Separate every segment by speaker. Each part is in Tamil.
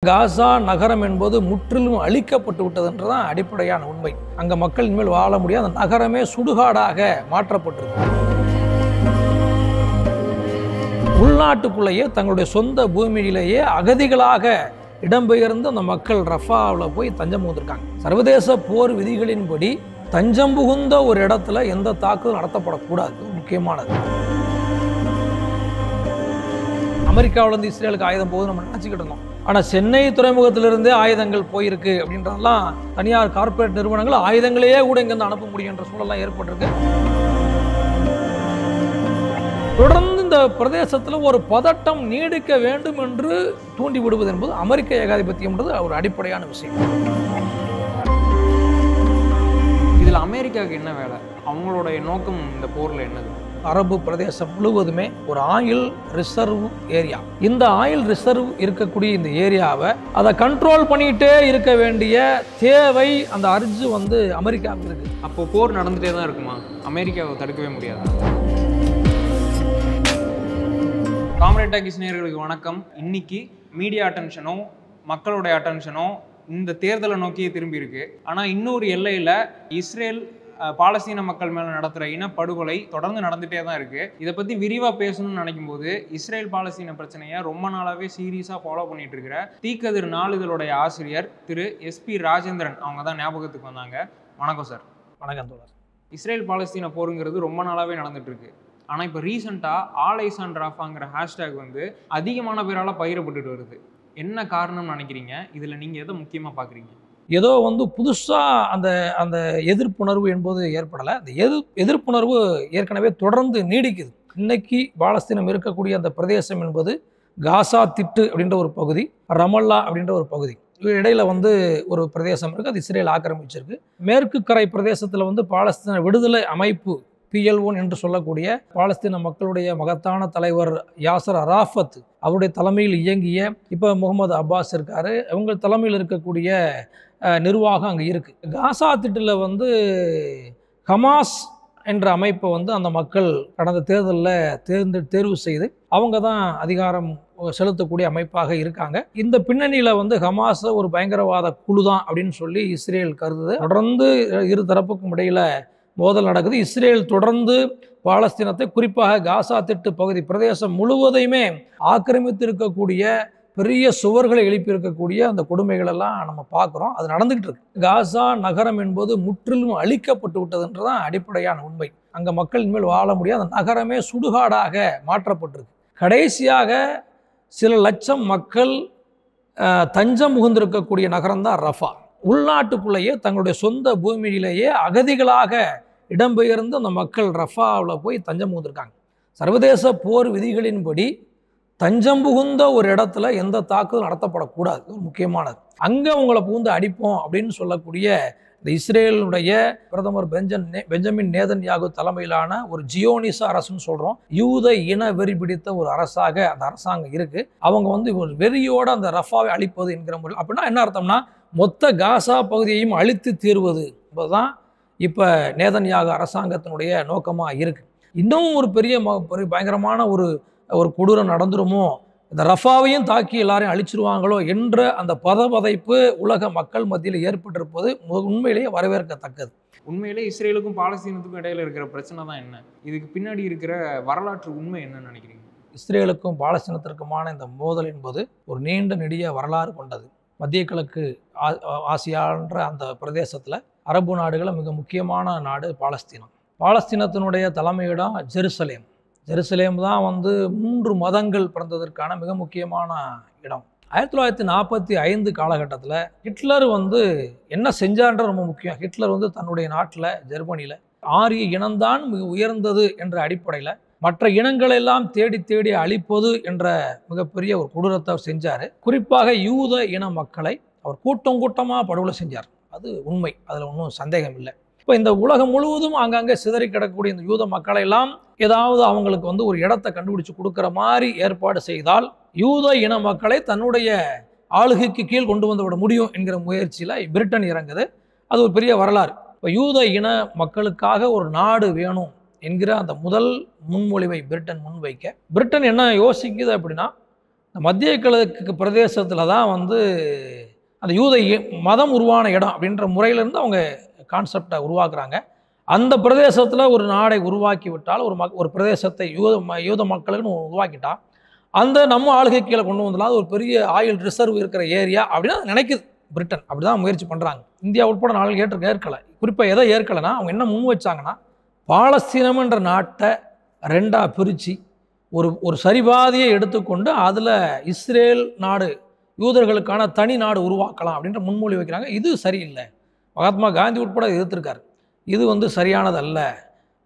Speaker 1: காசா நகரம் என்பது முற்றிலும் அழிக்கப்பட்டு விட்டதுன்றதான் அடிப்படையான உண்மை. அங்க மக்கள் இனிமேல் வாழ முடியாது. அந்த நகரமே சுடுகாடாக மாற்றப்பட்டிருக்கு. உள்நாட்டுக்குள்ளேயே தங்களுடைய சொந்த பூமியிலேயே அகதிகளாக இடம்பெயர்ந்து அந்த மக்கள் ரஃபாவில் போய் தஞ்சம் புகுந்திருக்காங்க. சர்வதேச போர் விதிகளின்படி தஞ்சம் புகுந்த ஒரு இடத்துல எந்த தாக்குதல் நடத்தப்படக்கூடாது. முக்கியமானது. அமெரிக்காவிலேருந்து இஸ்ரேலுக்கு ஆயுதம் போகுது நம்ம நினச்சிக்கிட்டு இருந்தோம். ஆனால் சென்னை துறைமுகத்திலிருந்தே ஆயுதங்கள் போயிருக்கு அப்படின்றதெல்லாம் தனியார் கார்ப்பரேட் நிறுவனங்கள் ஆயுதங்களையே கூட இங்கேருந்து அனுப்ப முடியுன்ற சூழலாம் ஏற்பட்டிருக்கு. தொடர்ந்து இந்த பிரதேசத்தில் ஒரு பதட்டம் நீடிக்க வேண்டும் என்று தூண்டி விடுவது என்பது அமெரிக்க ஏகாதிபத்தியம்ன்றது ஒரு அடிப்படையான விஷயம்.
Speaker 2: இதில் அமெரிக்காவுக்கு என்ன வேலை? அவங்களுடைய நோக்கம் இந்த போரில் என்னது?
Speaker 1: அரபு பிரதேசம் முழுவதுமே ஒரு ஆயில் ரிசர்வ் ஏரியா. இந்த ஆயில் ரிசர்வ் இருக்கக்கூடிய இந்த ஏரியாவை அதை கண்ட்ரோல் பண்ணிட்டே இருக்க வேண்டிய தேவை அந்த அர்ஜு அமெரிக்காவுக்கு இருக்கு.
Speaker 2: அப்போ போர் நடந்துகிட்டே தான் இருக்குமா? அமெரிக்காவை தடுக்கவே முடியாது. காம்ரேட் டாக்கீஸ் நேயர்களுக்கு வணக்கம். இன்னைக்கு மீடியா அட்டென்ஷனோ மக்களுடைய அட்டென்ஷனோ இந்த தேர்தலை நோக்கியே திரும்பி இருக்கு. ஆனால் இன்னொரு எல்லையில் இஸ்ரேல் பாலஸ்தீன மக்கள் மேலே நடத்துகிற இனப்படுகொலை தொடர்ந்து நடந்துகிட்டே தான் இருக்குது. இதை பற்றி விரிவாக பேசணும்னு நினைக்கும் போது இஸ்ரேல் பாலஸ்தீன பிரச்சனையை ரொம்ப நாளாகவே சீரியஸாக ஃபாலோ பண்ணிட்டு இருக்கிற தீக்கதிர் நாளிதழுடைய ஆசிரியர் திரு SP ராஜேந்திரன் அவங்க தான் ஞாபகத்துக்கு வந்தாங்க. வணக்கம் சார்.
Speaker 1: வணக்கம் தோழர்.
Speaker 2: இஸ்ரேல் பாலஸ்தீன போருங்கிறது ரொம்ப நாளாகவே நடந்துட்டு இருக்கு. ஆனால் இப்போ ரீசெண்டாக ஆல் ஐஸ் ஆன் ராஃபாங்கிற ஹேஷ்டேக் அதிகமான பேரால் பகிரப்பட்டுட்டு வருது. என்ன காரணம்னு நினைக்கிறீங்க? இதில் நீங்கள் எதை முக்கியமாக பார்க்குறீங்க?
Speaker 1: ஏதோ புதுசாக அந்த எதிர்ப்புணர்வு என்பது ஏற்படலை. அந்த எதிர்ப்புணர்வு ஏற்கனவே தொடர்ந்து நீடிக்குது. இன்னைக்கு பாலஸ்தீனம் இருக்கக்கூடிய அந்த பிரதேசம் என்பது காசா திட்டு அப்படின்ற ஒரு பகுதி, ரமல்லா அப்படின்ற ஒரு பகுதி. இடையில ஒரு பிரதேசம் இருக்குது, அது இஸ்ரேல் ஆக்கிரமிச்சிருக்கு. மேற்கு கரை பிரதேசத்தில் பாலஸ்தீன விடுதலை அமைப்பு PLO என்று சொல்லக்கூடிய பாலஸ்தீன மக்களுடைய மகத்தான தலைவர் யாசர் அராஃபத் அவருடைய தலைமையில் இயங்கிய இப்போ முகமது அப்பாஸ் இருக்காரு. அவங்க தலைமையில் இருக்கக்கூடிய நிர்வாகம் அங்கே இருக்குது. காசா திட்டில் ஹமாஸ் என்ற அமைப்பை அந்த மக்கள் கடந்த தேர்தலில் தேர்வு செய்து அவங்க தான் அதிகாரம் செலுத்தக்கூடிய அமைப்பாக இருக்காங்க. இந்த பின்னணியில் ஹமாஸ் ஒரு பயங்கரவாத குழு தான் அப்படின்னு சொல்லி இஸ்ரேல் கருதுது. தொடர்ந்து இரு தரப்புக்கும் இடையில் மோதல் நடக்குது. இஸ்ரேல் தொடர்ந்து பாலஸ்தீனத்தை, குறிப்பாக காசா திட்டு பகுதி பிரதேசம் முழுவதையுமே ஆக்கிரமித்து இருக்கக்கூடிய பெரிய சுவர்களை எழுப்பியிருக்கக்கூடிய அந்த கொடுமைகள் எல்லாம் நம்ம பார்க்குறோம். அது நடந்துகிட்டு இருக்கு. காசா நகரம் என்பது முற்றிலும் அழிக்கப்பட்டு விட்டதுன்றதான் அடிப்படையான உண்மை. அங்கே மக்கள் இனிமேல் வாழ முடியாது. அந்த நகரமே சுடுகாடாக மாற்றப்பட்டிருக்கு. கடைசியாக சில லட்சம் மக்கள் தஞ்சம் புகுந்திருக்கக்கூடிய நகரம் தான் ரஃபா. உள்நாட்டுக்குள்ளேயே தங்களுடைய சொந்த பூமியிலேயே அகதிகளாக இடம்பெயர்ந்து அந்த மக்கள் ரஃபாவில் போய் தஞ்சம் புகுந்திருக்காங்க. சர்வதேச போர் விதிகளின்படி தஞ்சம் புகுந்த ஒரு இடத்துல எந்த தாக்குதல் நடத்தப்படக்கூடாது. முக்கியமானது. அங்கே உங்களை புகுந்து அடிப்போம் அப்படின்னு சொல்லக்கூடிய இந்த இஸ்ரேலுடைய பிரதமர் பெஞ்சமின் நேதன்யாகு தலைமையிலான ஒரு ஜியோனிச அரசுன்னு சொல்கிறோம். யூத இன வெறி பிடித்த ஒரு அரசாக அந்த அரசாங்கம் இருக்குது. அவங்க ஒரு வெறியோடு அந்த ரஃபாவை அழிப்பது என்கிற முறை. அப்படின்னா என்ன அர்த்தம்னா மொத்த காசா பகுதியையும் அழித்து தீர்வது என்பதுதான் இப்போ நேதன்யாகு அரசாங்கத்தினுடைய நோக்கமாக இருக்குது. இன்னும் ஒரு பெரிய பயங்கரமான ஒரு கொடூரம் நடந்துருமோ, இந்த ரஃபாவையும் தாக்கி எல்லாரையும் அழிச்சிருவாங்களோ என்ற அந்த பதபதைப்பு உலக மக்கள் மத்தியில் ஏற்பட்டிருப்பது உண்மையிலேயே வரவேற்கத்தக்கது.
Speaker 2: உண்மையிலே இஸ்ரேலுக்கும் பாலஸ்தீனத்துக்கும் இடையில இருக்கிற பிரச்சனை தான் என்ன? இதுக்கு பின்னாடி இருக்கிற வரலாற்று உண்மை என்னன்னு நினைக்கிறீங்க?
Speaker 1: இஸ்ரேலுக்கும் பாலஸ்தீனத்திற்குமான இந்த மோதல் என்பது ஒரு நீண்ட நெடிய வரலாறு கொண்டது. மத்திய கிழக்கு ஆசியான்ற அந்த பிரதேசத்தில் அரபு நாடுகளில் மிக முக்கியமான நாடு பாலஸ்தீனம். பாலஸ்தீனத்தினுடைய தலைமையிடம் ஜெருசலேம். ஜெருசலேம் தான் 3 மதங்கள் பிறந்ததற்கான மிக முக்கியமான இடம். 1945 காலகட்டத்தில் ஹிட்லர் என்ன செஞ்சார்ன்ற ரொம்ப முக்கியம். ஹிட்லர் தன்னுடைய நாட்டில் ஜெர்மனியில் ஆரிய இனம்தான் மிக உயர்ந்தது என்ற அடிப்படையில் மற்ற இனங்களெல்லாம் தேடி தேடி அழிப்பது என்ற மிகப்பெரிய ஒரு கொடூரத்தை செஞ்சார். குறிப்பாக யூத இன மக்களை அவர் கூட்டம் கூட்டமாக படுகொலை செஞ்சார். அது உண்மை, அதில் ஒன்றும் சந்தேகம் இல்லை. இப்போ இந்த உலகம் முழுவதும் அங்கங்கே சிதறி கிடக்கக்கூடிய இந்த யூத மக்களை எல்லாம் ஏதாவது அவங்களுக்கு ஒரு இடத்தை கண்டுபிடிச்சு கொடுக்குற மாதிரி ஏற்பாடு செய்தால் யூத இன மக்களை தன்னுடைய ஆளுகைக்கு கீழ் கொண்டு வந்து விட முடியும் என்கிற முயற்சியில் பிரிட்டன் இறங்குது. அது ஒரு பெரிய வரலாறு. இப்போ யூத இன மக்களுக்காக ஒரு நாடு வேணும் என்கிற அந்த முதல் முன்மொழிவை பிரிட்டன் முன்வைக்க, பிரிட்டன் என்ன யோசிக்குது அப்படின்னா, இந்த மத்திய கிழக்கு பிரதேசத்தில் தான் வந்து அந்த யூத மதம் உருவான இடம் அப்படின்ற முறையிலேருந்து அவங்க கான்செப்டை உருவாக்குறாங்க. அந்த பிரதேசத்தில் ஒரு நாடை உருவாக்கி விட்டால், ஒரு பிரதேசத்தை யூத மக்களுக்குன்னு உருவாக்கிட்டா, அந்த நம்ம ஆளுகை கீழே கொண்டு வந்தலாம். அது ஒரு பெரிய ஆயில் ரிசர்வ் இருக்கிற ஏரியா அப்படின்னு அது நினைக்குது பிரிட்டன். அப்படி தான் முயற்சி பண்ணுறாங்க. இந்தியா உட்பட நாடுகள் ஏற்கலை. குறிப்பாக எதை ஏற்கலைன்னா, அவங்க என்ன முன் வச்சாங்கன்னா, பாலஸ்தீனம் என்ற நாட்டை ரெண்டாக பிரித்து ஒரு சரிபாதியை எடுத்துக்கொண்டு அதில் இஸ்ரேல் நாடு, யூதர்களுக்கான தனி நாடு உருவாக்கலாம் அப்படின்ற முன்மொழி வைக்கிறாங்க. இது சரியில்லை. மகாத்மா காந்தி உட்பட எதிர்த்திருக்காரு. இது வந்து சரியானதல்ல.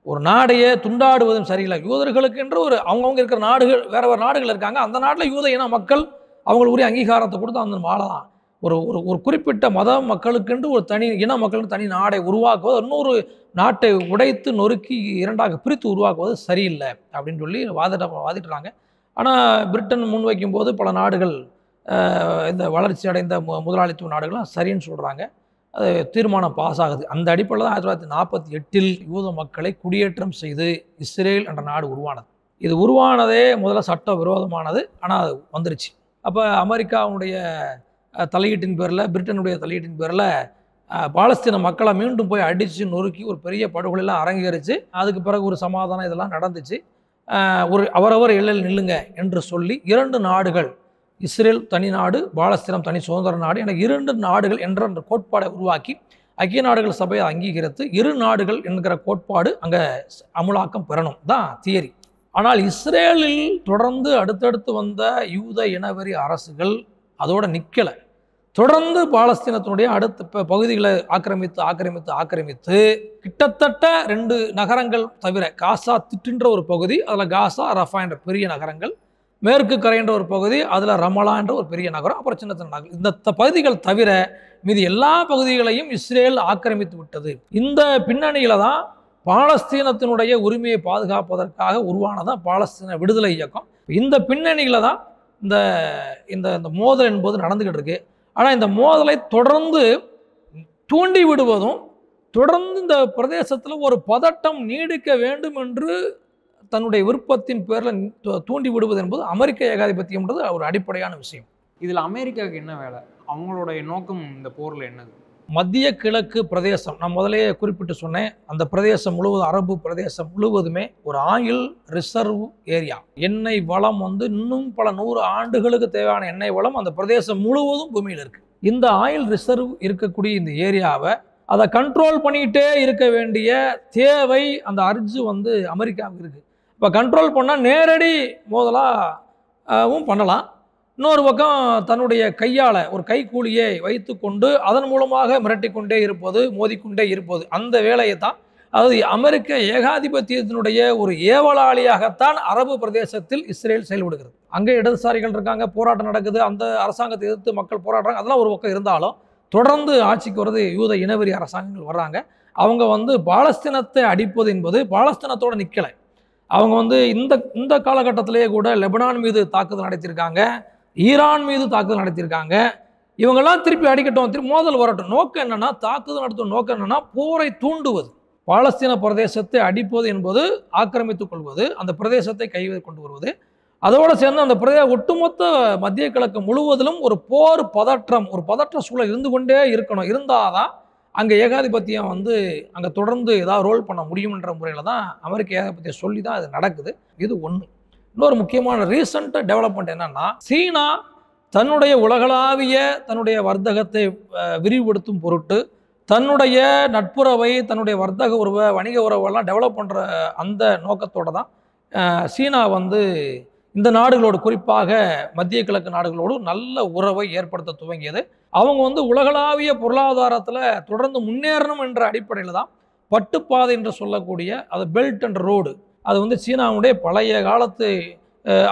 Speaker 1: ஒரு நாடையே துண்டாடுவதும் சரியில்லை. யூதர்களுக்கு என்று அவங்கவுங்க இருக்கிற நாடுகள், வேற வேறு நாடுகள் இருக்காங்க. அந்த நாட்டில் யூத இன மக்கள் அவங்களுக்கு உரிய அங்கீகாரத்தை கொடுத்து அந்த வாழலாம். ஒரு குறிப்பிட்ட மத மக்களுக்கென்று ஒரு தனி இன மக்களுக்கு தனி நாடை உருவாக்குவது, இன்னொரு நாட்டை உடைத்து நொறுக்கி இரண்டாக பிரித்து உருவாக்குவது சரியில்லை அப்படின்னு சொல்லி வாதிட்டுறாங்க. ஆனால் பிரிட்டன் முன்வைக்கும் போது பல நாடுகள், இந்த வளர்ச்சி அடைந்த முதலாளித்துவ நாடுகள்லாம் சரின்னு சொல்கிறாங்க. அது தீர்மானம் பாஸ் ஆகுது. அந்த அடிப்படையில் தான் 1948 யூத மக்களை குடியேற்றம் செய்து இஸ்ரேல் என்ற நாடு உருவானது. இது உருவானதே முதல்ல சட்ட விரோதமானது. ஆனால் அது வந்துருச்சு. அப்போ அமெரிக்காவுடைய தலையீட்டின் பேரில், பிரிட்டனுடைய தலையீட்டின் பேரில் பாலஸ்தீன மக்களை மீண்டும் போய் அடித்து நொறுக்கி ஒரு பெரிய படுகொலையெல்லாம் அரங்கேறிச்சு. அதுக்கு பிறகு ஒரு சமாதானம் இதெல்லாம் நடந்துச்சு. அவரவர் எல்லையில் நில்லுங்க என்று சொல்லி 2 நாடுகள், இஸ்ரேல் தனி நாடு, பாலஸ்தீனம் தனி சுதந்திர நாடு என 2 நாடுகள் என்ற அந்த கோட்பாடை உருவாக்கி ஐக்கிய நாடுகள் சபையை அங்கீகரித்து 2 நாடுகள் என்கிற கோட்பாடு அங்கே அமுலாக்கம் பெறணும் தான் தியரி. ஆனால் இஸ்ரேலில் தொடர்ந்து அடுத்தடுத்து வந்த யூத இனவெறி அரசுகள் அதோட நிற்கலை. தொடர்ந்து பாலஸ்தீனத்தினுடைய அடுத்த பகுதிகளை ஆக்கிரமித்து கிட்டத்தட்ட 2 நகரங்கள் தவிர, காசா திட்டுன்ற ஒரு பகுதி, அதில் காசா ரஃபா என்ற பெரிய நகரங்கள், மேற்கு கரைன்ற ஒரு பகுதி, அதில் ரமலா என்ற ஒரு பெரிய நகரம், அப்புறம் சின்ன சின்ன நகரம், இந்த பகுதிகள் தவிர மீது எல்லா பகுதிகளையும் இஸ்ரேல் ஆக்கிரமித்து விட்டது. இந்த பின்னணியில தான் பாலஸ்தீனத்தினுடைய உரிமையை பாதுகாப்பதற்காக உருவானதான் பாலஸ்தீன விடுதலை இயக்கம். இந்த பின்னணியில தான் இந்த மோதல் என்பது நடந்துகிட்டு இருக்கு. ஆனால் இந்த மோதலை தொடர்ந்து தூண்டி விடுவதும், தொடர்ந்து இந்த பிரதேசத்தில் ஒரு பதட்டம் நீடிக்க வேண்டும் என்று தன்னுடைய விருப்பத்தின் பேரில் தூண்டி விடுவது என்பது அமெரிக்க ஏகாதிபத்தியம்ன்றது ஒரு அடிப்படையான விஷயம்.
Speaker 2: இதில் அமெரிக்காவுக்கு என்ன வேலை? அவங்களுடைய நோக்கம் இந்த போரில் என்னது?
Speaker 1: மத்திய கிழக்கு பிரதேசம், நான் முதலே குறிப்பிட்டு சொன்னேன், அந்த பிரதேசம் முழுவதும், அரபு பிரதேசம் முழுவதுமே ஒரு ஆயில் ரிசர்வ் ஏரியா. எண்ணெய் வளம் வந்து இன்னும் பல 100 ஆண்டுகளுக்கு தேவையான எண்ணெய் வளம் அந்த பிரதேசம் முழுவதும் பூமியில் இருக்கு. இந்த ஆயில் ரிசர்வ் இருக்கக்கூடிய இந்த ஏரியாவை அதை கண்ட்ரோல் பண்ணிக்கிட்டே இருக்க வேண்டிய தேவை அந்த அர்ஜு வந்து அமெரிக்காவுக்கு இருக்கு. இப்போ கண்ட்ரோல் பண்ணால் நேரடி மோதலாகவும் பண்ணலாம். இன்னொரு பக்கம் தன்னுடைய கையால் ஒரு கைக்கூலியை வைத்து கொண்டு அதன் மூலமாக மிரட்டிக்கொண்டே இருப்பது, மோதிக்கொண்டே இருப்பது, அந்த வேலையை தான், அதாவது அமெரிக்க ஏகாதிபத்தியத்தினுடைய ஒரு ஏவலாளியாகத்தான் அரபு பிரதேசத்தில் இஸ்ரேல் செயல்படுகிறது. அங்கே இடதுசாரிகள் இருக்காங்க, போராட்டம் நடக்குது, அந்த அரசாங்கத்தை எதிர்த்து மக்கள் போராடுறாங்க. அதெல்லாம் ஒரு பக்கம் இருந்தாலும் தொடர்ந்து ஆட்சிக்கு வருது யூத இனவெறி அரசாங்கங்கள் வர்றாங்க. அவங்க வந்து பாலஸ்தீனத்தை அடிப்பது என்பது பாலஸ்தீனத்தோடு நிற்கலை. அவங்க வந்து இந்த காலகட்டத்திலேயே கூட லெபனான் மீது தாக்குதல் நடத்தியிருக்காங்க, ஈரான் மீது தாக்குதல் நடத்தியிருக்காங்க. இவங்கெல்லாம் திருப்பி அடிக்கட்டும், திருப்பி மோதல் வரட்டும். நோக்கம் என்னன்னா, தாக்குதல் நடத்தும் நோக்கம் என்னன்னா போரை தூண்டுவது. பாலஸ்தீன பிரதேசத்தை அடிப்பது என்பது ஆக்கிரமித்துக் கொள்வது, அந்த பிரதேசத்தை கைது கொண்டு வருவது. அதோடு சேர்ந்து அந்த ஒட்டுமொத்த மத்திய கிழக்கு முழுவதிலும் ஒரு போர் பதற்றம், ஒரு பதற்ற சூழல் இருந்து கொண்டே இருக்கணும். இருந்தாதான் அங்கே ஏகாதிபத்தியம் வந்து அங்கே தொடர்ந்து ஏதாவது ரோல் பண்ண முடியும்ன்ற முறையில் தான் அமெரிக்க ஏகாதிபத்தியம் சொல்லி தான் அது நடக்குது. இது ஒன்று. இன்னொரு முக்கியமான ரீசெண்ட் டெவலப்மெண்ட் என்னன்னா, சீனா தன்னுடைய உலகளாவிய தன்னுடைய வர்த்தகத்தை விரிவுபடுத்தும் பொருட்டு தன்னுடைய நட்புறவை, தன்னுடைய வர்த்தக உறவை, வணிக உறவெல்லாம் டெவலப் பண்ணுற அந்த நோக்கத்தோடு தான் சீனா வந்து இந்த நாடுகளோடு, குறிப்பாக மத்திய கிழக்கு நாடுகளோடு நல்ல உறவை ஏற்படுத்த துவங்கியது. அவங்க வந்து உலகளாவிய பொருளாதாரத்தில் தொடர்ந்து முன்னேறணும் என்ற அடிப்படையில் தான் பட்டுப்பாதை என்று சொல்லக்கூடிய அது பெல்ட் அண்ட் ரோடு, அது வந்து சீனாவுடைய பழைய காலத்து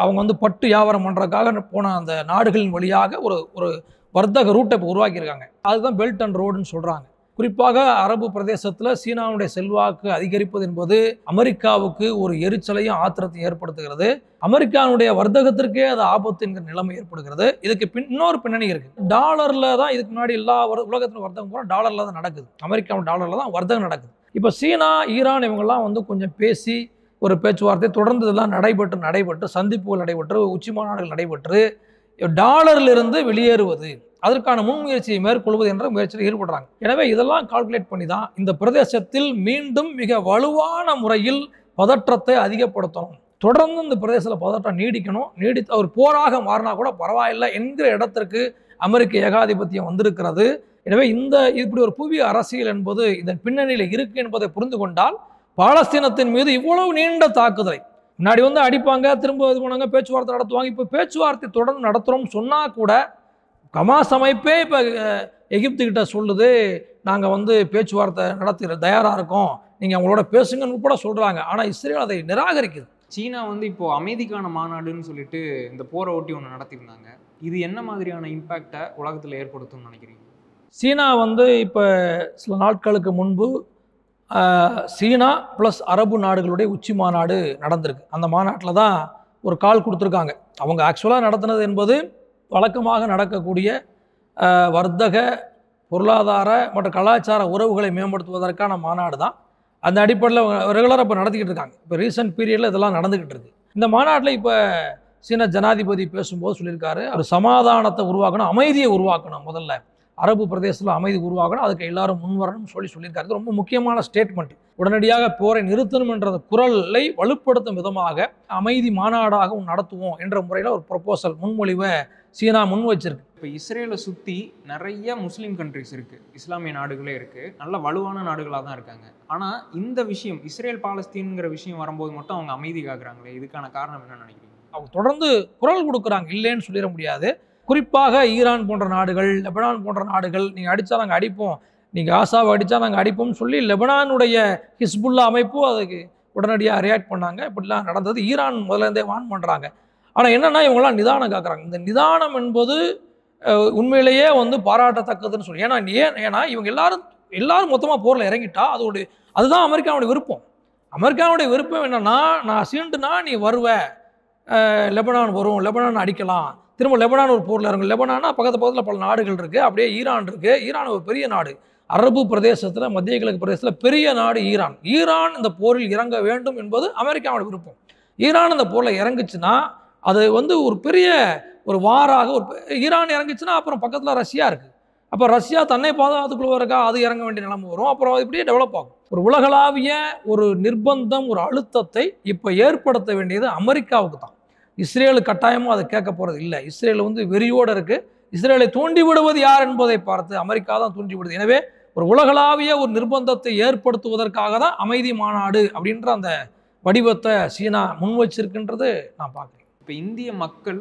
Speaker 1: அவங்க வந்து பட்டு வியாபாரம் பண்ணுறதுக்காக போன அந்த நாடுகளின் வழியாக ஒரு வர்த்தக ரூட்டை இப்போ உருவாக்கியிருக்காங்க. அதுதான் பெல்ட் அண்ட் ரோடுன்னு சொல்கிறாங்க. குறிப்பாக அரபு பிரதேசத்தில் சீனாவுடைய செல்வாக்கு அதிகரிப்பது என்பது அமெரிக்காவுக்கு ஒரு எரிச்சலையும் ஆத்திரத்தையும் ஏற்படுத்துகிறது. அமெரிக்காவுடைய வர்த்தகத்திற்கே அது ஆபத்து என்கிற நிலைமை ஏற்படுகிறது. இதுக்கு இன்னொரு பின்னணி இருக்குது. டாலரில் தான் இதுக்கு முன்னாடி எல்லா உலகத்தில் வர்த்தகம் பூரா டாலரில் தான் நடக்குது. அமெரிக்காவோட டாலரில் தான் வர்த்தகம் நடக்குது. இப்போ சீனா, ஈரான் இவங்கெல்லாம் வந்து கொஞ்சம் பேசி ஒரு பேச்சுவார்த்தை தொடர்ந்து இதெல்லாம் நடைபெற்று சந்திப்புகள் நடைபெற்று உச்சி மாநாடுகள் நடைபெற்று டாலரிலிருந்து வெளியேறுவது அதற்கான முன்முயற்சியை மேற்கொள்வது என்ற முயற்சியில் ஈடுபடுறாங்க. எனவே இதெல்லாம் கால்குலேட் பண்ணி தான் இந்த பிரதேசத்தில் மீண்டும் மிக வலுவான முறையில் பதற்றத்தை அதிகப்படுத்தணும், தொடர்ந்து இந்த பிரதேசத்தில் பதற்றம் நீடித்து அவர் போராக மாறினா கூட பரவாயில்லை என்கிற இடத்திற்கு அமெரிக்க ஏகாதிபத்தியம் வந்திருக்கிறது. எனவே இப்படி ஒரு புவி அரசியல் என்பது இதன் பின்னணியில் இருக்கு என்பதை புரிந்து கொண்டால் பாலஸ்தீனத்தின் மீது இவ்வளவு நீண்ட தாக்குதலை முன்னாடி அடிப்பாங்க, திரும்ப இது பண்ணாங்க, பேச்சுவார்த்தை நடத்துவாங்க. இப்போ பேச்சுவார்த்தை தொடர்ந்து நடத்துகிறோம்னு சொன்னால் கூட ஹமாஸ் அமைப்பே இப்போ எகிப்துக்கிட்ட சொல்லுது, நாங்கள் பேச்சுவார்த்தை நடத்தி தயாராக இருக்கோம், நீங்கள் அவங்களோட பேசுங்கன்னு கூட சொல்கிறாங்க. ஆனால் இஸ்ரேல் அதை நிராகரிக்குது.
Speaker 2: சீனா இப்போ அமைதிக்கான மாநாடுன்னு சொல்லிட்டு இந்த போரை ஒட்டி ஒன்று நடத்தியிருந்தாங்க. இது என்ன மாதிரியான இம்பேக்டை உலகத்தில் ஏற்படுத்தும்னு நினைக்கிறீங்க?
Speaker 1: சீனா இப்போ சில நாட்களுக்கு முன்பு சீனா ப்ளஸ் அரபு நாடுகளுடைய உச்சி மாநாடு நடந்திருக்கு. அந்த மாநாட்டில் தான் ஒரு கால் கொடுத்துருக்காங்க. அவங்க ஆக்சுவலாக நடத்தினது என்பது வழக்கமாக நடக்கக்கூடிய வர்த்தக, பொருளாதார மற்றும் கலாச்சார உறவுகளை மேம்படுத்துவதற்கான மாநாடு தான். அந்த அடிப்படையில் ரெகுலராக இப்போ நடத்திக்கிட்டு இருக்காங்க. இப்போ ரீசெண்ட் பீரியடில் இதெல்லாம் நடந்துக்கிட்டு இருக்கு. இந்த மாநாட்டில் இப்போ சீன ஜனாதிபதி பேசும்போது சொல்லியிருக்காரு, ஒரு சமாதானத்தை உருவாக்கணும், அமைதியை உருவாக்கணும், முதல்ல அரபு பிரதேசத்தில் அமைதி உருவாக்கணும், அதுக்கு எல்லாரும் முன்வரணும்னு சொல்லியிருக்காரு. இது ரொம்ப முக்கியமான ஸ்டேட்மெண்ட். உடனடியாக போரை நிறுத்தணும் என்ற குரலை வலுப்படுத்தும் விதமாக அமைதி மாநாடாக நடத்துவோம் என்ற முறையில் ஒரு ப்ரொபோசல் முன்மொழிவை சீனா முன் வச்சிருக்கு.
Speaker 2: இப்போ இஸ்ரேலை சுற்றி நிறைய முஸ்லீம் கண்ட்ரிஸ் இருக்குது, இஸ்லாமிய நாடுகளே இருக்குது, நல்ல வலுவான நாடுகளாக தான் இருக்காங்க. ஆனால் இந்த விஷயம் இஸ்ரேல் பாலஸ்தீன்ங்கிற விஷயம் வரும்போது மட்டும் அவங்க அமைதி காக்குறாங்களே, இதுக்கான காரணம் என்ன நினைக்கிறீங்க?
Speaker 1: அவங்க தொடர்ந்து குரல் கொடுக்குறாங்க, இல்லைன்னு சொல்லிட முடியாது. குறிப்பாக ஈரான் போன்ற நாடுகள், லெபனான் போன்ற நாடுகள், நீங்கள் அடித்தா நாங்கள் அடிப்போம், நீங்கள் காசாவை அடித்தா நாங்கள் அடிப்போம்னு சொல்லி லெபனானுடைய ஹிஸ்புல்லா அமைப்பும் அதுக்கு உடனடியாக ரியாக்ட் பண்ணாங்க. இப்படிலாம் நடந்தது. ஈரான் முதலேருந்தே வான் பண்ணுறாங்க. ஆனால் என்னென்னா இவங்களாம் நிதானம் காக்குறாங்க. இந்த நிதானம் என்பது உண்மையிலேயே பாராட்டத்தக்கதுன்னு சொல்லி. ஏன்னா இவங்க எல்லாரும் மொத்தமாக போரில் இறங்கிட்டா அதுதான் அமெரிக்காவுடைய விருப்பம். அமெரிக்காவுடைய விருப்பம் என்னென்னா, நான் சீண்டுனா நீ வருவ, லெபனான் வரும், லெபனான் அடிக்கலாம், திரும்ப லெபனான் ஒரு போரில் இறங்கும். லெபனானா பக்கத்தில் பல நாடுகள் இருக்குது, அப்படியே ஈரான் இருக்குது. ஈரான் ஒரு பெரிய நாடு, அரபு பிரதேசத்தில், மத்திய கிழக்கு பிரதேசத்தில் பெரிய நாடு ஈரான். ஈரான் இந்த போரில் இறங்க வேண்டும் என்பது அமெரிக்காவோட விருப்பம். ஈரான் இந்த போரில் இறங்குச்சுன்னா அது ஒரு பெரிய ஒரு வாராக ஈரான் இறங்குச்சுன்னா அப்புறம் பக்கத்தில் ரஷ்யா இருக்குது. அப்போ ரஷ்யா தன்னை பாதுகாத்துக்கொள்வதற்கா அது இறங்க வேண்டிய நிலைமை வரும். அப்புறம் இப்படியே டெவலப் ஆகும். ஒரு உலகளாவிய ஒரு நிர்பந்தம், ஒரு அழுத்தத்தை இப்போ ஏற்படுத்த வேண்டியது அமெரிக்காவுக்கு தான். இஸ்ரேலு கட்டாயமும் அதை கேட்க போகிறது இல்லை. இஸ்ரேல் வெறியோடு இருக்குது. இஸ்ரேலை தூண்டி விடுவது யார் என்பதை பார்த்து அமெரிக்கா தான் தூண்டி விடுது. எனவே ஒரு உலகளாவிய ஒரு நிர்பந்தத்தை ஏற்படுத்துவதற்காக தான் அமைதி மாநாடு அப்படின்ற அந்த வடிவத்தை சீனா முன் வச்சிருக்குன்றது நான் பார்க்குறேன்.
Speaker 2: இப்போ இந்திய மக்கள்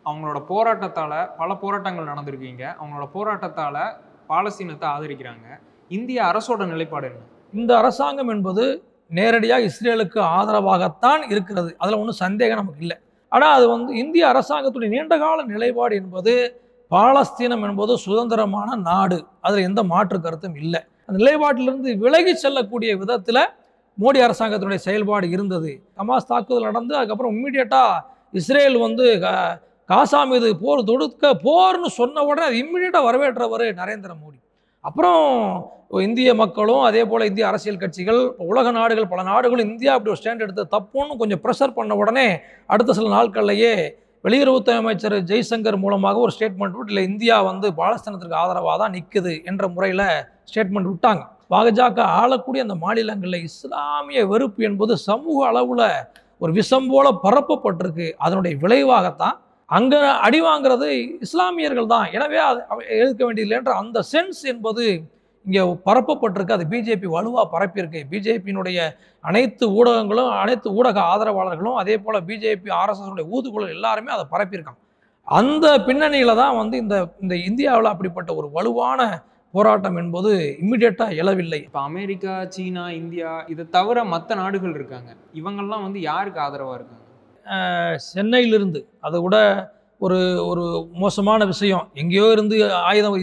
Speaker 2: அவங்களோட போராட்டத்தால், பல போராட்டங்கள் நடந்திருக்கீங்க, அவங்களோட போராட்டத்தால் பாலஸ்தீனத்தை ஆதரிக்கிறாங்க. இந்திய அரசோட நிலைப்பாடு என்ன?
Speaker 1: இந்த அரசாங்கம் என்பது நேரடியாக இஸ்ரேலுக்கு ஆதரவாகத்தான் இருக்கிறது, அதில் ஒன்றும் சந்தேகம் நமக்கு இல்லை. ஆனால் அது இந்திய அரசாங்கத்துடைய நீண்டகால நிலைப்பாடு என்பது பாலஸ்தீனம் என்பது சுதந்திரமான நாடு, அதில் எந்த மாற்று கருத்தும் இல்லை. அந்த நிலைப்பாட்டிலிருந்து விலகி செல்லக்கூடிய விதத்தில் மோடி அரசாங்கத்தினுடைய செயல்பாடு இருந்தது. ஹமாஸ் தாக்குதல் நடந்து அதுக்கப்புறம் இம்மிடியட்டாக இஸ்ரேல் காசா மீது போர் தொடுக்க போர்னு சொன்ன உடனே அது இம்மிடியட்டாக வரவேற்றவர் நரேந்திர மோடி. அப்புறம் இந்திய மக்களும் அதே போல் இந்திய அரசியல் கட்சிகள், உலக நாடுகள், பல நாடுகளும் இந்தியா அப்படி ஒரு ஸ்டாண்ட் எடுத்து தப்புன்னு கொஞ்சம் ப்ரெஷர் பண்ண உடனே அடுத்த சில நாட்கள்லையே வெளியுறவுத்துறை அமைச்சர் ஜெய்சங்கர் மூலமாக ஒரு ஸ்டேட்மெண்ட் விட்டு, இல்லை இந்தியா பாலஸ்தீனத்திற்கு ஆதரவாக தான் நிற்குது என்ற முறையில் ஸ்டேட்மெண்ட் விட்டாங்க. பாஜக ஆளக்கூடிய அந்த மாநிலங்களில் இஸ்லாமிய வெறுப்பு என்பது சமூக அளவில் ஒரு விஷம் போல பரப்பப்பட்டிருக்கு. அதனுடைய விளைவாகத்தான் அங்கே அடி வாங்கிறது இஸ்லாமியர்கள் தான். எனவே அது எதிர்க்க வேண்டியதில்லை என்ற அந்த சென்ஸ் என்பது இங்கே பரப்பப்பட்டிருக்கு. அது பிஜேபி வலுவாக பரப்பியிருக்கு. பிஜேபியினுடைய அனைத்து ஊடகங்களும், அனைத்து ஊடக ஆதரவாளர்களும், அதே போல் பிஜேபி ஆர்எஸ்எஸ் ஊதுகுழல் எல்லாருமே அதை பரப்பியிருக்காங்க. அந்த பின்னணியில் தான் இந்த இந்தியாவில் அப்படிப்பட்ட ஒரு வலுவான போராட்டம் என்பது இம்மிடியட்டாக எழவில்லை.
Speaker 2: இப்போ அமெரிக்கா, சீனா, இந்தியா இதை தவிர மற்ற நாடுகள் இருக்காங்க. இவங்கெல்லாம் யாருக்கு ஆதரவாக இருக்காங்க?
Speaker 1: சென்னையிலிருந்து அதை விட ஒரு ஒரு மோசமான விஷயம், எங்கேயோ இருந்து ஆயுதம்,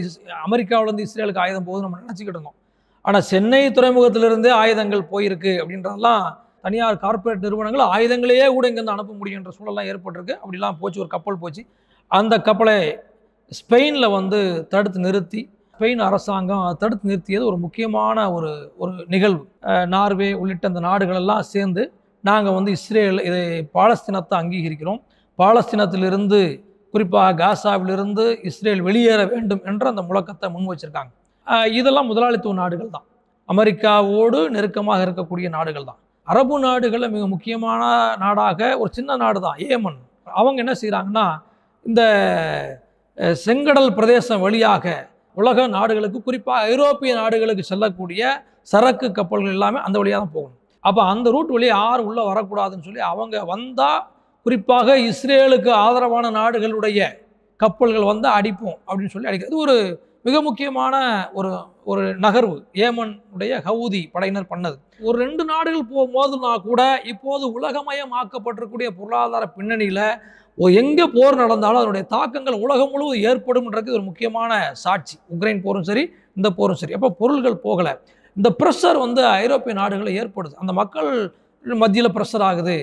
Speaker 1: அமெரிக்காவிலேருந்து இஸ்ரேலுக்கு ஆயுதம் போகுது நம்ம நினச்சிக்கிட்டு இருந்தோம். ஆனால் சென்னை துறைமுகத்திலிருந்தே ஆயுதங்கள் போயிருக்கு அப்படின்றதெல்லாம் தனியார் கார்ப்பரேட் நிறுவனங்கள் ஆயுதங்களையே கூட இங்கேருந்து அனுப்ப முடியுன்ற சூழலாம் ஏற்பட்டிருக்கு. அப்படிலாம் போச்சு. ஒரு கப்பல் போச்சு. அந்த கப்பலை ஸ்பெயினில் தடுத்து நிறுத்தி, ஸ்பெயின் அரசாங்கம் தடுத்து நிறுத்தியது ஒரு முக்கியமான ஒரு நிகழ்வு. நார்வே உள்ளிட்ட அந்த நாடுகளெல்லாம் சேர்ந்து நாங்கள் வந்து இஸ்ரேல் இது பாலஸ்தீனத்தை அங்கீகரிக்கிறோம், பாலஸ்தீனத்திலிருந்து குறிப்பாக காசாவிலிருந்து இஸ்ரேல் வெளியேற வேண்டும் என்ற அந்த முழக்கத்தை முன் வச்சிருக்காங்க. இதெல்லாம் முதலாளித்துவ நாடுகள் தான், அமெரிக்காவோடு நெருக்கமாக இருக்கக்கூடிய நாடுகள் தான். அரபு நாடுகளில் மிக முக்கியமான நாடாக ஒரு சின்ன நாடு தான் ஏமன். அவங்க என்ன செய்கிறாங்கன்னா, இந்த செங்கடல் பிரதேசம் வழியாக உலக நாடுகளுக்கு குறிப்பாக ஐரோப்பிய நாடுகளுக்கு செல்லக்கூடிய சரக்கு கப்பல்கள் எல்லாமே அந்த வழியாக தான் போகணும். அப்போ அந்த ரூட் வழியாக யாரும் உள்ளே வரக்கூடாதுன்னு சொல்லி அவங்க வந்தால் குறிப்பாக இஸ்ரேலுக்கு ஆதரவான நாடுகளுடைய கப்பல்கள் வந்து அடிப்போம் அப்படின்னு சொல்லி அடிக்கிறது ஒரு மிக முக்கியமான ஒரு நகர்வு ஏமனுடைய ஹவுதி படையினர் பண்ணது. ஒரு 2 நாடுகள் மோதுனா கூட இப்போது உலகமயமாக்கப்பட்டிருக்கூடிய பொருளாதார பின்னணியில் எங்கே போர் நடந்தாலும் அதனுடைய தாக்கங்கள் உலகம் முழுவதும் ஏற்படும்ன்றது ஒரு முக்கியமான சாட்சி. உக்ரைன் போரும் சரி, இந்த போரும் சரி. அப்போ பொருள்கள் போகலை, இந்த ப்ரெஷர் வந்து ஐரோப்பிய நாடுகளில் ஏற்படுது, அந்த மக்கள் மத்தியில் ப்ரெஷர் ஆகுது.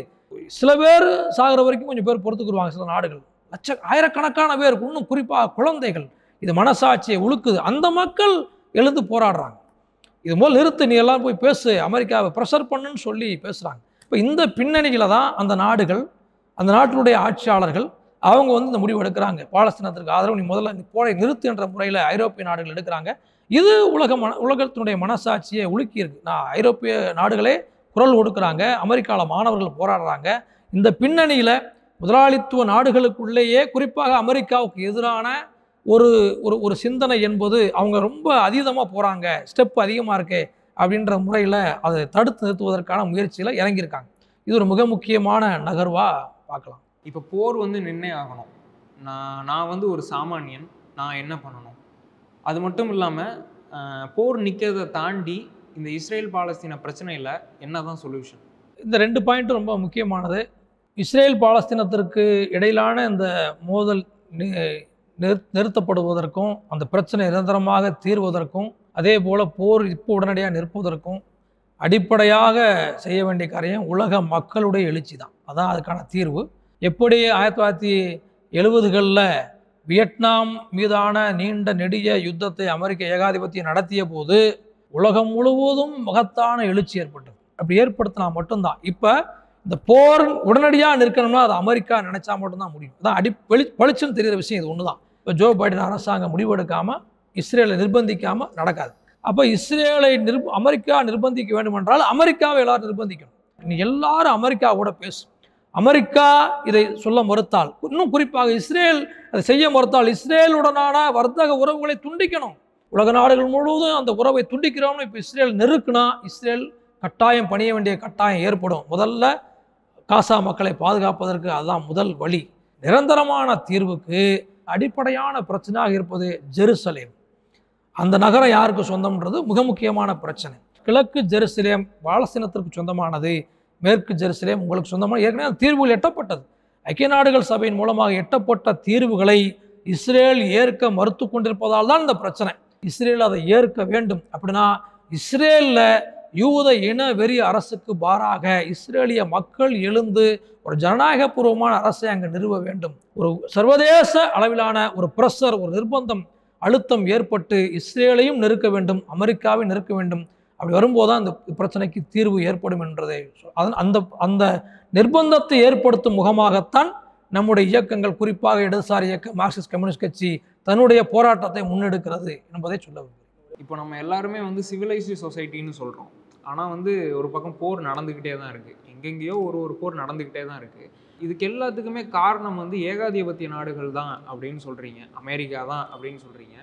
Speaker 1: சில பேர் சாகிற வரைக்கும் கொஞ்சம் பேர் பொறுத்துக்குருவாங்க, சில நாடுகள் ஆயிரக்கணக்கான பேர், இன்னும் குறிப்பாக குழந்தைகள். இது மனசாட்சியை உழுக்குது. அந்த மக்கள் எழுந்து போராடுறாங்க, இது போல் நிறுத்து, நீ எல்லாம் போய் பேசு, அமெரிக்காவை ப்ரெஷர் பண்ணுன்னு சொல்லி பேசுகிறாங்க. இப்போ இந்த பின்னணியில் தான் அந்த நாடுகள், அந்த நாட்டினுடைய ஆட்சியாளர்கள் அவங்க வந்து இந்த முடிவு எடுக்கிறாங்க. பாலஸ்தீனத்திற்கு ஆதரவு நீ முதல்ல போரை நிறுத்து என்ற முறையில் ஐரோப்பிய நாடுகள் எடுக்கிறாங்க. இது உலகத்தினுடைய மனசாட்சியை உலுக்கி இருக்கு. ஐரோப்பிய நாடுகளே குரல் கொடுக்குறாங்க, அமெரிக்காவில் மாணவர்கள் போராடுறாங்க. இந்த பின்னணியில் முதலாளித்துவ நாடுகளுக்குள்ளேயே குறிப்பாக அமெரிக்காவுக்கு எதிரான ஒரு சிந்தனை என்பது அவங்க ரொம்ப அதீதமாக போகிறாங்க, ஸ்டெப் அதிகமாக இருக்கே அப்படின்ற முறையில் அதை தடுத்து நிறுத்துவதற்கான முயற்சியில் இறங்கியிருக்காங்க. இது ஒரு மிக முக்கியமான நகர்வாக பார்க்கலாம்.
Speaker 2: இப்போ போர் வந்து நின்னே ஆகணும், நான் வந்து ஒரு சாமானியன், நான் என்ன பண்ணணும்? அது மட்டும் இல்லாமல் போர் நிற்கிறதை தாண்டி இந்த இஸ்ரேல் பாலஸ்தீன பிரச்சனையில் என்ன தான் சொல்யூஷன்?
Speaker 1: இந்த 2 பாயிண்ட்டும் ரொம்ப முக்கியமானது. இஸ்ரேல் பாலஸ்தீனத்திற்கு இடையிலான இந்த மோதல் நிறுத்தப்படுவதற்கும் அந்த பிரச்சனை நிரந்தரமாக தீர்வதற்கும் அதே போல் போர் இப்போ உடனடியாக நிற்பதற்கும் அடிப்படையாக செய்ய வேண்டிய காரியம் உலக மக்களுடைய எழுச்சி தான். அதான் அதுக்கான தீர்வு. எப்படி 1970களில் வியட்நாம் மீதான நீண்ட நெடிய யுத்தத்தை அமெரிக்க ஏகாதிபத்தியம் நடத்திய போது உலகம் முழுவதும் மகத்தான எழுச்சி ஏற்பட்டது. அப்படி ஏற்படுத்தினா மட்டும்தான் இப்போ இந்த போர் உடனடியாக நிற்கணும்னா அது அமெரிக்கா நினைச்சா மட்டும்தான் முடியும். அதான் பளிச்சுன்னு தெரிகிற விஷயம் இது ஒன்று தான். இப்போ ஜோ பைடன் அரசாங்கம் முடிவெடுக்காமல் இஸ்ரேலை நிர்பந்திக்காமல் நடக்காது. அப்போ இஸ்ரேலை அமெரிக்கா நிர்பந்திக்க வேண்டும் என்றால் அமெரிக்காவை எல்லாரும் நிர்பந்திக்கணும். நீ எல்லாரும் அமெரிக்காவோட பேசும். அமெரிக்கா இதை சொல்ல மறுத்தால், இன்னும் குறிப்பாக இஸ்ரேல் அதை செய்ய மறுத்தால் இஸ்ரேலுடனான வர்த்தக உறவுகளை துண்டிக்கணும். உலக நாடுகள் முழுவதும் அந்த உறவை துண்டிக்கிறோம்னு இப்போ இஸ்ரேல் நெருக்குனா இஸ்ரேல் கட்டாயம் பணிய வேண்டிய கட்டாயம் ஏற்படும். முதல்ல காசா மக்களை பாதுகாப்பதற்கு அதுதான் முதல் வழி. நிரந்தரமான தீர்வுக்கு அடிப்படையான பிரச்சனையாக இருப்பது ஜெருசலேம். அந்த நகரம் யாருக்கு சொந்தம்ன்றது மிக முக்கியமான பிரச்சனை. கிழக்கு ஜெருசலேம் பாலஸ்தீனத்திற்கு சொந்தமானது, மேற்கு ஜெருசலேம் உங்களுக்கு சொந்தமான ஏற்கனவே தீர்வுகள் எட்டப்பட்டது. ஐக்கிய நாடுகள் சபையின் மூலமாக எட்டப்பட்ட தீர்வுகளை இஸ்ரேல் ஏற்க மறுத்து கொண்டிருப்பதால் தான் இந்த பிரச்சனை. இஸ்ரேல் அதை ஏற்க வேண்டும். அப்படின்னா இஸ்ரேலில் யூத இன வெறி அரசுக்கு மாறாக இஸ்ரேலிய மக்கள் எழுந்து ஒரு ஜனநாயகபூர்வமான அரசை அங்கே நிறுவ வேண்டும். ஒரு சர்வதேச அளவிலான ஒரு பிரஷர், ஒரு நிர்பந்தம், அழுத்தம் ஏற்பட்டு இஸ்ரேலையும் நெருக்க வேண்டும், அமெரிக்காவை நெருக்க வேண்டும். அப்படி வரும்போது தான் அந்த பிரச்சனைக்கு தீர்வு ஏற்படும் என்பதை அந்த நிர்பந்தத்தை ஏற்படுத்தும் முகமாகத்தான் நம்முடைய இயக்கங்கள், குறிப்பாக இடதுசாரி இயக்கம் மார்க்சிஸ்ட் கம்யூனிஸ்ட் கட்சி தன்னுடைய போராட்டத்தை முன்னெடுக்கிறது என்பதை சொல்ல வேண்டும்.
Speaker 2: இப்போ நம்ம எல்லாருமே வந்து சிவிலைஸ்டு சொசைட்டின்னு சொல்கிறோம். ஆனால் வந்து ஒரு பக்கம் போர் நடந்துக்கிட்டே தான் இருக்குது, எங்கெங்கேயோ ஒரு போர் நடந்துக்கிட்டே தான் இருக்குது. இதுக்கு எல்லாத்துக்குமே காரணம் வந்து ஏகாதிபத்திய நாடுகள் தான் அப்படின்னு சொல்கிறீங்க, அமெரிக்கா தான் அப்படின்னு சொல்கிறீங்க.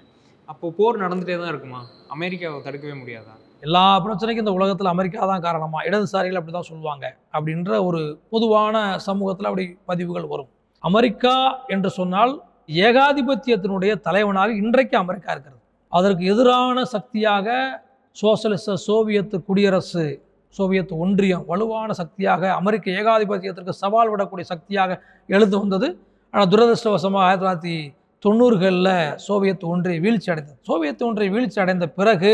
Speaker 2: அப்போது போர் நடந்துகிட்டே தான் இருக்குமா? அமெரிக்காவை தடுக்கவே முடியாதா?
Speaker 1: எல்லா பிரச்சனைக்கும் இந்த உலகத்தில் அமெரிக்கா தான் காரணமா? இடதுசாரிகள் அப்படி தான் சொல்லுவாங்க அப்படின்ற ஒரு பொதுவான சமூகத்தில் அப்படி பதிவுகள் வரும். அமெரிக்கா என்று சொன்னால் ஏகாதிபத்தியத்தினுடைய தலைவனாக இன்றைக்கு அமெரிக்கா இருக்கிறது. அதற்கு எதிரான சக்தியாக சோசலிச சோவியத்து குடியரசு, சோவியத் ஒன்றியம் வலுவான சக்தியாக அமெரிக்க ஏகாதிபத்தியத்திற்கு சவால் விடக்கூடிய சக்தியாக எழுந்து வந்தது. ஆனால் துரதிருஷ்டவசமாக 1990களில் சோவியத் ஒன்றியம் வீழ்ச்சி அடைந்தது. சோவியத் ஒன்றியம் வீழ்ச்சி அடைந்த பிறகு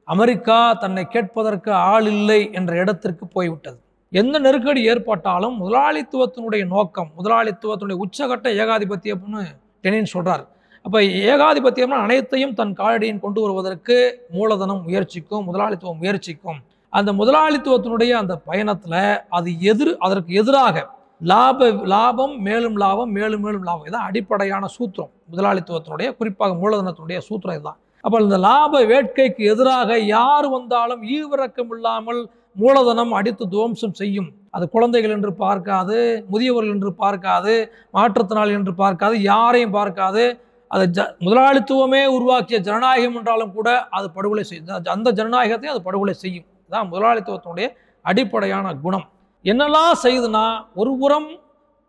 Speaker 1: அமெரிக்கா தன்னை கேட்பதற்கு ஆள் இல்லை என்ற இடத்திற்கு போய்விட்டது. எந்த நெருக்கடி ஏற்பட்டாலும் முதலாளித்துவத்தினுடைய நோக்கம், முதலாளித்துவத்தினுடைய உச்சகட்ட ஏகாதிபத்தியம்னு லெனின் சொல்கிறார். அப்போ ஏகாதிபத்தியம்னா அனைத்தையும் தன் காலடியின் கொண்டு வருவதற்கு மூலதனம் முயற்சிக்கும், முதலாளித்துவம் முயற்சிக்கும். அந்த முதலாளித்துவத்தினுடைய அந்த பயணத்தில் அதற்கு எதிராக லாபம் மேலும் லாபம் மேலும் மேலும் லாபம், இதான் அடிப்படையான சூத்திரம் முதலாளித்துவத்தினுடைய, குறிப்பாக மூலதனத்தினுடைய சூத்திரம் இதுதான். அப்போ இந்த லாப வேட்கைக்கு எதிராக யார் வந்தாலும் ஈவிரக்கம் இல்லாமல் மூலதனம் அடித்து துவம்சம் செய்யும். அது குழந்தைகள் என்று பார்க்காது, முதியவர்கள் என்று பார்க்காது, மாற்றுத்திறனாளி என்று பார்க்காது, யாரையும் பார்க்காது. அது முதலாளித்துவமே உருவாக்கிய ஜனநாயகம் என்றாலும் கூட அது படுகொலை செய்யும். அந்த ஜனநாயகத்தையும் அது படுகொலை செய்யும். இதுதான் முதலாளித்துவத்தினுடைய அடிப்படையான குணம். என்னெல்லாம் செய்யுதுன்னா, ஒரு புறம்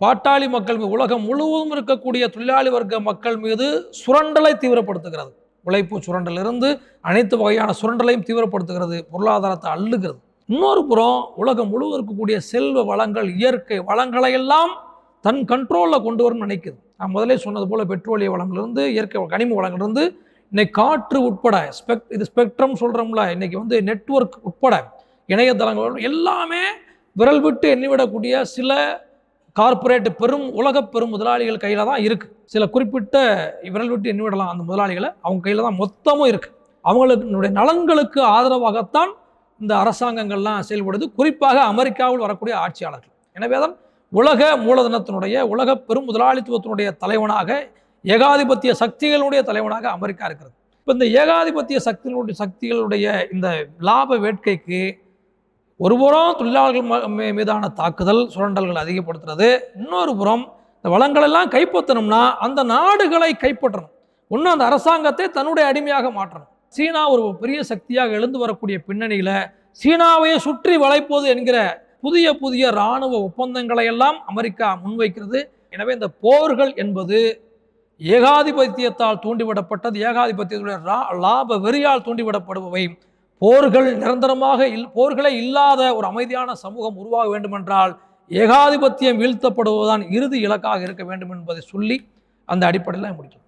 Speaker 1: பாட்டாளி மக்கள் மீது, உலகம் முழுவதும் இருக்கக்கூடிய தொழிலாளி வர்க்க மக்கள் மீது சுரண்டலை தீவிரப்படுத்துகிறது. உழைப்பு சுரண்டலிருந்து அனைத்து வகையான சுரண்டலையும் தீவிரப்படுத்துகிறது, பொருளாதாரத்தை அள்ளுகிறது. இன்னொரு புறம் உலகம் முழுவதும் இருக்கக்கூடிய செல்வ வளங்கள், இயற்கை வளங்களை எல்லாம் தன் கண்ட்ரோலில் கொண்டு வரணும்னு நினைக்குது. நான் முதலே சொன்னது போல பெட்ரோலிய வளங்களிலிருந்து, இயற்கை கனிம வளங்களிலிருந்து, இன்னைக்கு காற்று உட்பட இது ஸ்பெக்ட்ரம் சொல்கிறோம்ல, இன்னைக்கு நெட்வொர்க் உட்பட இணையதளங்கள் எல்லாமே விரல் விட்டு எண்ணிவிடக்கூடிய சில கார்ப்பரேட் உலக பெரும் முதலாளிகள் கையில் தான் இருக்குது. சில குறிப்பிட்ட விரல் விட்டு எண்ணிவிடலாம் அந்த முதலாளிகளை, அவங்க கையில் தான் மொத்தமும் இருக்குது. அவங்களுடைய நலன்களுக்கு ஆதரவாகத்தான் இந்த அரசாங்கங்கள்லாம் செயல்படுது, குறிப்பாக அமெரிக்காவில் வரக்கூடிய ஆட்சியாளர்கள். எனவே தான் உலக மூலதனத்தினுடைய, உலக பெரும் முதலாளித்துவத்தினுடைய தலைவனாக, ஏகாதிபத்திய சக்திகளுடைய தலைவனாக அமெரிக்கா இருக்கிறது. இப்போ இந்த ஏகாதிபத்திய சக்திகளுடைய இந்த லாப வேட்கைக்கு ஒருபுறம் தொழிலாளர்கள் மீதான தாக்குதல் சுரண்டல்கள் அதிகப்படுத்துறது, இன்னொரு புறம் இந்த வளங்களெல்லாம் கைப்பற்றணும்னா அந்த நாடுகளை கைப்பற்றணும், இன்னும் அந்த அரசாங்கத்தை தன்னுடைய அடிமையாக மாற்றணும். சீனா ஒரு பெரிய சக்தியாக எழுந்து வரக்கூடிய பின்னணியில் சீனாவையே சுற்றி வளைப்போது என்கிற புதிய புதிய இராணுவ ஒப்பந்தங்களை எல்லாம் அமெரிக்கா முன்வைக்கிறது. எனவே இந்த போர்கள் என்பது ஏகாதிபத்தியத்தால் தூண்டிவிடப்பட்டது, ஏகாதிபத்தியத்துடைய லாப வெறியால் தூண்டிவிடப்படுபவை. போர்கள் போர்களே இல்லாத ஒரு அமைதியான சமூகம் உருவாக வேண்டுமென்றால் ஏகாதிபத்தியம் வீழ்த்தப்படுவதுதான் இறுதி இலக்காக இருக்க வேண்டும் என்பதை சொல்லி அந்த அடிப்படையில் முடிக்கும்.